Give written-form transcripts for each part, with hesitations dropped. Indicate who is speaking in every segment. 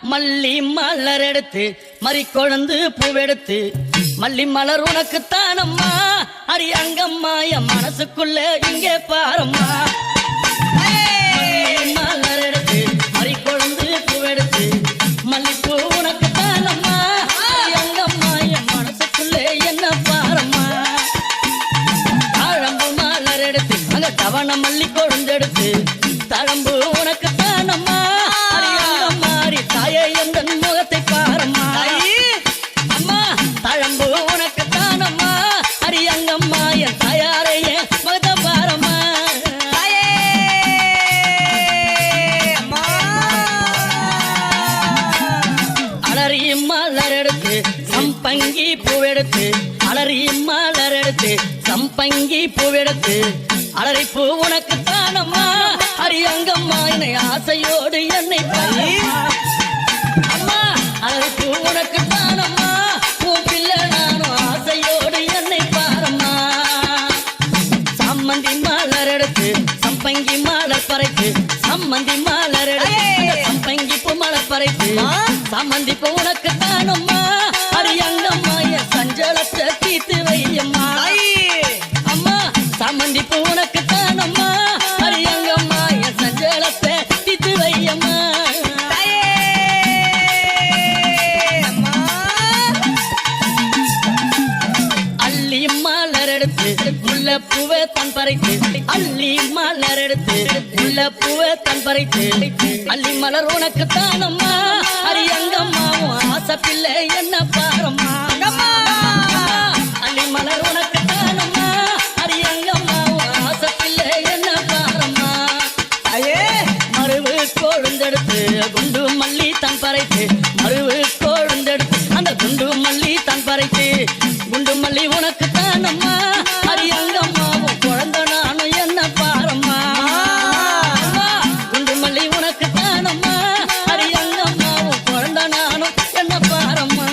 Speaker 1: மல்லி மலர் எடுத்து மறி கொழுந்து பூவெடுத்து மல்லி மலர் உனக்கு தானம்மா அடி அங்கம்மா என் மனசுக்குள்ள இங்கே பாரம்மா மலர் எடுத்து மறி கொழுந்து பூவெடுத்து மல்லிப்பூ உனக்கு தானம்மா அடி அங்கம்மா என் மனசுக்குள்ள என்ன பாரம்மா தாழம்பு மலர் எடுத்து அங்க தவண மல்லி கொழுந்தெடுத்து தழம்பு உனக்கு தானம்மா தாயே எந்த முகத்தை பாரம்மா அம்மா தழம்பு உனக்கு தானம்மா அடி அங்கம்மா என் தாயாரையே முகத்தை பாரம்மா அலறி மலர் எடுத்து சம்பங்கி பூவெடுத்து அலறி மலர் எடுத்து சம்பங்கி பூவெடுத்து அலறி பூ உனக்கு தானம்மா அடி அங்கம்மா என்னை ஆசையோடு என்னை அம்மா அழகு உனக்கு தானம்மா உன் பிள்ளை நானும் ஆசையோடு என்னை பாரம்மா சம்மந்தி மலர் எடுத்து சம்பங்கி மலர் பறைத்து சம்மந்தி மலர் எடுத்து சம்பங்கி பூ மலர் பறைத்து சம்மந்தி பூ உனக்கு தானம்மா அடி அங்கம்மா என் சஞ்சலத்தை தீர்த்து வையம்மா அம்மா சம்மந்தி பூ உனக்கு தானம்மா அடி அங்கம்மா என் சஞ்சலத்தை தீர்த்து வையம்மா முல்ல பூவை தன் பறைத்து அள்ளி மலர் எடுத்து முல்ல பூவை தன் பறைத்து அள்ளி மலர் உனக்கு தானம்மா அடி அங்கம்மாவும் ஆசை பிள்ளை என்ன பாரம்மா அள்ளி மலர் உனக்கு தானம்மா அடி அங்கம்மாவும் ஆசை பிள்ளை என்ன பாரம்மா மருவு கொழுந்தெடுத்து குண்டு மல்லி தன் பறைத்து மருவு கொழுந்தெடுத்து அந்த குண்டு மல்லி தன் பறைத்து குண்டு மல்லி உனக்கு தானம்மா அடி அங்கம்மாவும் குழந்தை நானும் என்ன பாரம்மா குண்டு மல்லி உனக்கு தானம்மா அடி அங்கம்மாவும் குழந்தை நானும் என்ன பாரம்மா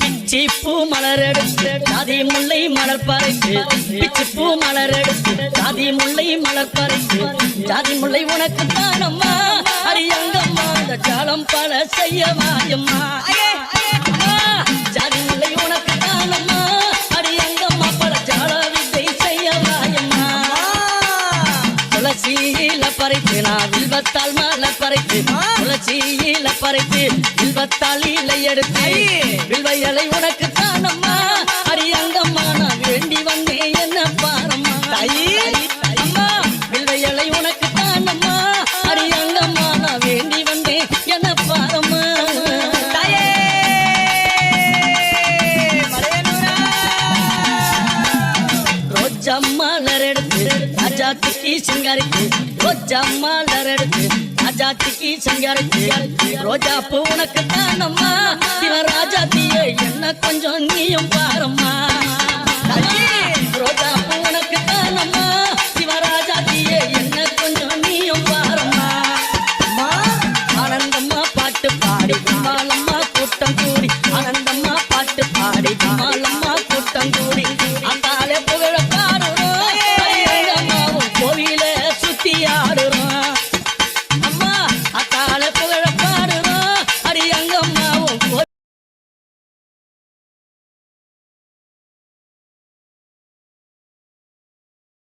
Speaker 1: பிச்சி பூ மலர் எடுத்து ஜாதி முல்லை மலர் பறைத்து பிச்சி பூ மலர் எடுத்து ஜாதி முல்லை மலர் பறைத்து ஜாதி முல்லை உனக்கு தானம்மா அடி அங்கம்மா அந்த ஜாலம் பல செய்ய வாயம்மா ஜாதி முல்லை உனக்கு தானம்மா அடி அங்கம்மா பல ஜால வித்தை செய்ய வாயம்மா துளசியில பறைத்து நான் வில்வத்தால் மலர் பறைத்து துளசியில பறைத்து வில்வத்தால் இலை எடுத்து வில்வையலை உனக்கு தானம்மா அடி அங்கம்மா நான் வேண்டி வந்தேன் என்ன பாரம்மா அம்மா வில்வையலை உனக்கு தானம்மா அடி அங்கம்மா நான் வேண்டி வந்தேன் என்ன பாரம்மா ரோஜா மலர் எடுத்து ராஜாத்திக்கு சிங்காரிக்கு ரோஜா மலர் எடுத்து ராஜாத்திக்கு சிங்காரிக்கு ரோஜா பூ உனக்கு தானம்மா இவன் ராஜாத்தியே என்ன கொஞ்சம் நீயும் பாரம்மா ரோஜா பூ